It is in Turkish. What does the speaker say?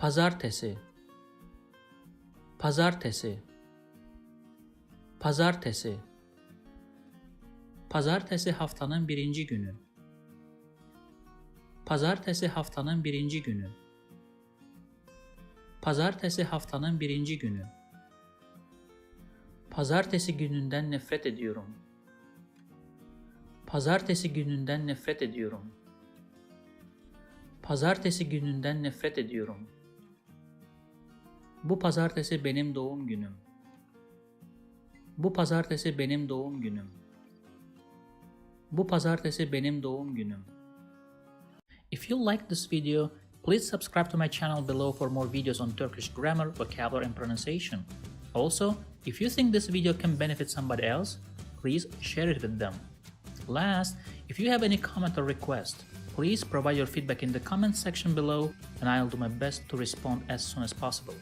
Pazartesi, pazartesi, pazartesi. Pazartesi haftanın birinci günü. Pazartesi haftanın birinci günü. Pazartesi haftanın birinci günü. Pazartesi gününden nefret ediyorum. Pazartesi gününden nefret ediyorum. Pazartesi gününden nefret ediyorum. Bu pazartesi benim doğum günüm. Bu pazartesi benim doğum günüm. Bu pazartesi benim doğum günüm. If you like this video, please subscribe to my channel below for more videos on Turkish grammar, vocabulary and pronunciation. Also, if you think this video can benefit somebody else, please share it with them. Last, if you have any comment or request, please provide your feedback in the comment section below and I'll do my best to respond as soon as possible.